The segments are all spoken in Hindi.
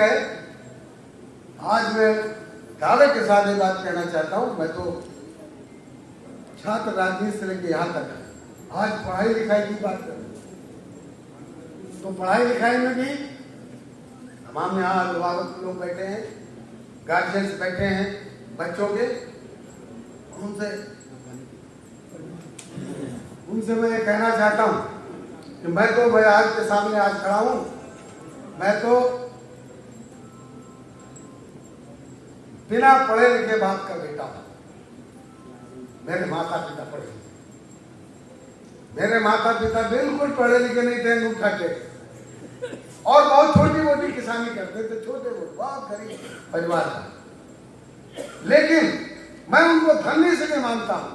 आज मैं दावे के साथ ये बात कहना चाहता हूँ। मैं तो छात्र राजनीति से लेकर यहाँ तक आज पढ़ाई लिखाई की बात करूँ तो पढ़ाई लिखाई में भी तमाम यहाँ अभिभावक लोग बैठे हैं, गार्जियंस बैठे हैं बच्चों के, उनसे मैं ये कहना चाहता हूँ कि मैं आज के सामने आज खड़ा हूँ। मैं तो बिना पढ़े लिखे बाप का बेटा हूँ। मेरे माता पिता पढ़े, मेरे माता पिता बिल्कुल पढ़े लिखे नहीं थे, अंगूठा टेक और बहुत छोटी मोटी किसानी करते थे, छोटे मोटे बहुत गरीब परिवार का। लेकिन मैं उनको धनी इसलिए मानता हूं,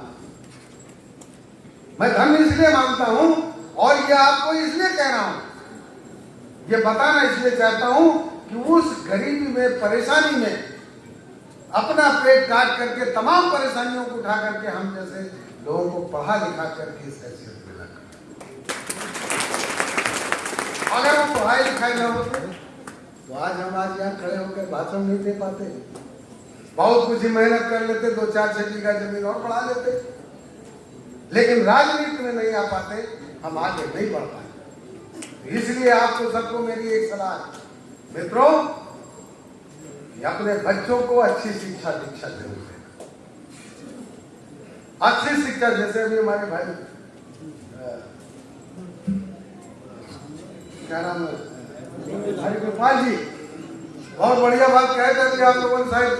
मैं धनी इसलिए मानता हूं और ये आपको इसलिए कह रहा हूं, ये बताना इसलिए चाहता हूं कि उस गरीबी में, परेशानी में अपना पेट काट करके तमाम परेशानियों को उठा करके हम जैसे लोगों को पढ़ा लिखा करके इस हैसियत में रखा। अगर वो पढ़ाई लिखाई न होते तो आज हम आज यहाँ खड़े होकर भाषण नहीं दे पाते। बहुत कुछ ही मेहनत कर लेते, 2-4 बीघा जमीन और बढ़ा लेते, लेकिन राजनीति में नहीं आ पाते, हम आगे नहीं बढ़ पाते। इसलिए आपको सबको मेरी एक सलाह है, मित्रों, अपने बच्चों को अच्छी शिक्षा दीक्षा जरूर देना। अच्छी शिक्षा, जैसे अभी हमारे भाई क्या नाम है, हरिगोपाल जी बहुत बढ़िया बात कहे थे कि आप लोगों ने शायद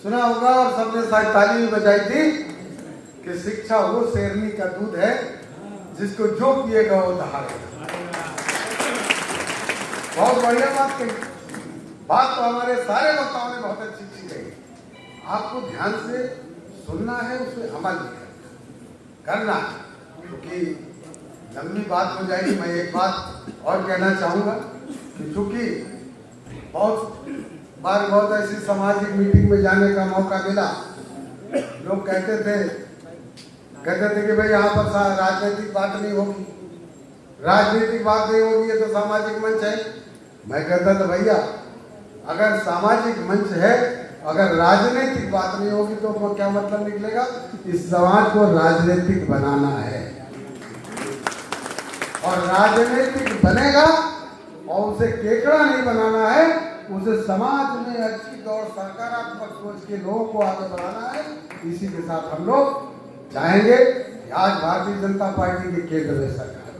सुना होगा और सबने शायद ताली भी बजाई थी कि शिक्षा वो शेरनी का दूध है जिसको जो पिएगा वो दहाड़ेगा। बहुत बढ़िया बात कही। बात तो हमारे सारे वक्ताओं ने बहुत अच्छी अच्छी कही। आपको ध्यान से सुनना है, उसे अमल भी करना है, क्योंकि लंबी बात हो जाएगी। मैं एक बात और कहना चाहूँगा कि चूंकि बहुत बार बहुत ऐसी सामाजिक मीटिंग में जाने का मौका मिला, लोग कहते थे कि भाई यहाँ पर राजनीतिक बात नहीं होगी, राजनीतिक बात नहीं होगी, ये तो सामाजिक मंच है। मैं कहता था भैया, अगर सामाजिक मंच है, अगर राजनीतिक बात नहीं होगी तो क्या मतलब निकलेगा? इस समाज को राजनीतिक बनाना है और राजनीतिक बनेगा और उसे केकड़ा नहीं बनाना है, उसे समाज में अच्छी और सकारात्मक सोच के लोगों को आगे बढ़ाना है। इसी के साथ हम लोग चाहेंगे कि आज भारतीय जनता पार्टी के केंद्र में सरकार,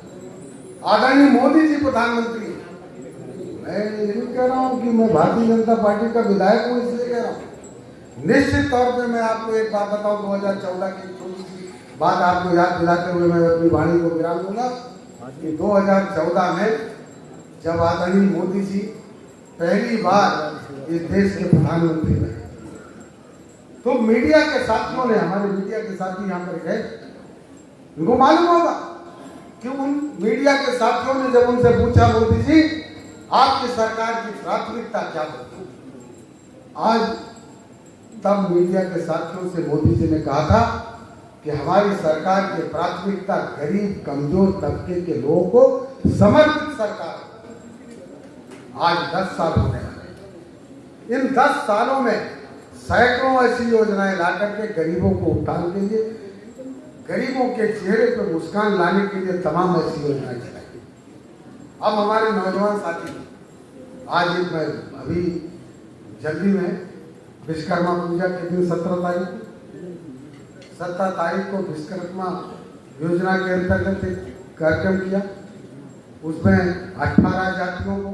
आदरणीय मोदी जी प्रधानमंत्री, मैं नहीं कह रहा हूं कि मैं भारतीय जनता पार्टी का विधायक हूं इसलिए कह रहा हूं। निश्चित तौर पे मैं आपको एक बात बताऊं, 2014 की छोटी सी बात आपको याद दिलाते हुए मैं अपनी वाणी को विराम दूंगा कि 2014 में जब आदरणीय मोदी जी पहली बार इस देश के प्रधानमंत्री बने तो मीडिया के साथियों ने, हमारे मीडिया के साथी यहाँ पर गए, उनको मालूम होगा कि उन मीडिया के साथियों ने जब उनसे पूछा, मोदी जी आपकी सरकार की प्राथमिकता क्या होगी? आज तब मीडिया के साथियों से मोदी जी ने कहा था कि हमारी सरकार की प्राथमिकता गरीब कमजोर तबके के लोगों को समर्पित सरकार। आज 10 साल होने वाले, इन 10 सालों में सैकड़ों ऐसी योजनाएं ला करके गरीबों को उठाने के लिए, गरीबों के चेहरे पर मुस्कान लाने के लिए तमाम ऐसी योजनाएं चलाई। अब हमारे नौजवान साथी, आज मैं अभी जल्दी में विश्वकर्मा पूजा के दिन 17 तारीख को विश्वकर्मा योजना के अंतर्गत एक कार्यक्रम किया। उसमें 18 जातियों को,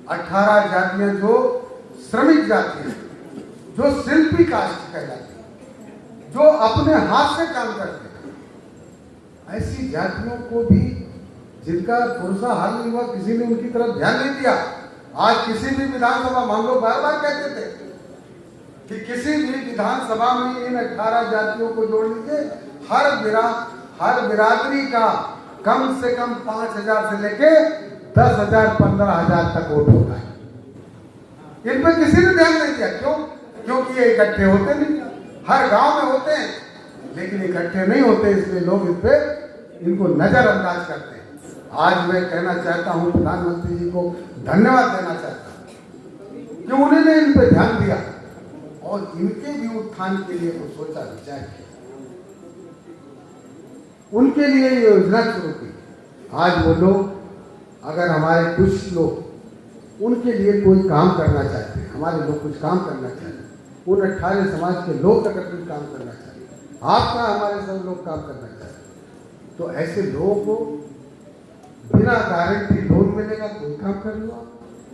18 जातियां जो श्रमिक जाति हैं, जो शिल्पी कास्ट कहलाती है, जो अपने हाथ से काम करते हैं, ऐसी जातियों को भी जिनका पुरुषा हाल नहीं हुआ, किसी ने उनकी तरफ ध्यान नहीं दिया। आज किसी भी विधानसभा, हम लोग बार बार कहते थे कि किसी भी विधानसभा में इन 18 जातियों को जोड़ लीजिए, हर बिरादरी का कम से कम 5,000 से लेके 10,000 15,000 तक वोट होता है। इन पर किसी ने ध्यान नहीं दिया। क्यों? क्योंकि ये इकट्ठे होते नहीं, हर गांव में होते हैं लेकिन इकट्ठे नहीं होते, इसलिए लोग इस पे इनको नजरअंदाज करते हैं। आज मैं कहना चाहता हूं, प्रधानमंत्री जी को धन्यवाद देना चाहता हूं उत्थान के लिए को सोचा विचार किया, उनके लिए ये योजना शुरू की। आज वो लोग, अगर हमारे कुछ लोग उनके लिए कोई काम करना चाहते हैं, हमारे लोग कुछ काम करना चाहते हैं, उन 18 समाज के लोग अगर कुछ काम करना चाहते हैं, आपका हमारे सब लोग काम करना चाहते हैं, तो ऐसे लोगों को बिना गारंटी लोन मिलेगा, कोई काम कर लो आप।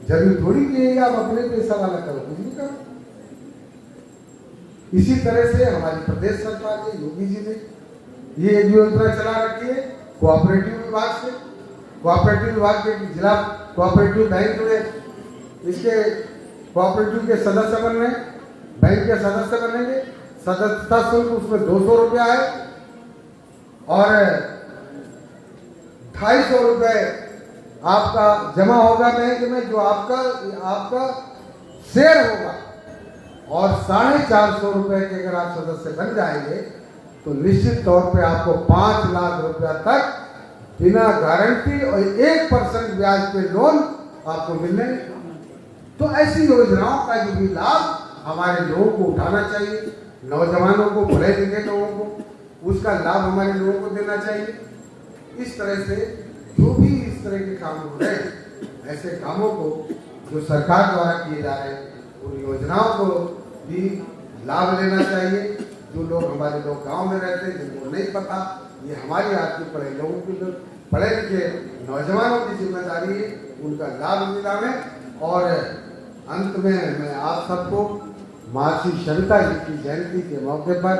जरूरी थोड़ी कि आप अपने पैसा वाला करो, कुछ नहीं करो। इसी तरह से हमारी प्रदेश सरकार ने, योगी जी ने ये एक योजना चला रखी है कोऑपरेटिव विभाग से। कोऑपरेटिव विभाग के जिला कोऑपरेटिव बैंक में इसके कोऑपरेटिव के सदस्य बन रहे हैं, बैंक के सदस्य बनेंगे। सदस्यता शुल्क उसमें 200 रुपया है और 250 रुपये आपका जमा होगा बैंक में, जो आपका शेयर होगा, और 450 रुपये के अगर आप सदस्य बन जाएंगे तो निश्चित तौर पे आपको 5 लाख रुपया तक बिना गारंटी और 1% ब्याज पे लोन आपको मिलने। तो ऐसी योजनाओं का जो भी लाभ हमारे लोगों को उठाना चाहिए, नौजवानों को, पढ़े लिखे लोगों को उसका लाभ हमारे लोगों को देना चाहिए। इस तरह से जो भी इस तरह के काम हो रहे हैं, ऐसे कामों को जो सरकार द्वारा किए जा रहे हैं, उन योजनाओं को भी लाभ लेना चाहिए। जो लोग, हमारे लोग गांव में रहते हैं, जिनको नहीं पता, ये हमारी आपके पढ़े लोगों की, पढ़े लिखे नौजवानों की जिम्मेदारी है उनका लाभ दिलाने। और अंत में मैं आप सबको महर्षि सविता जी की जयंती के मौके पर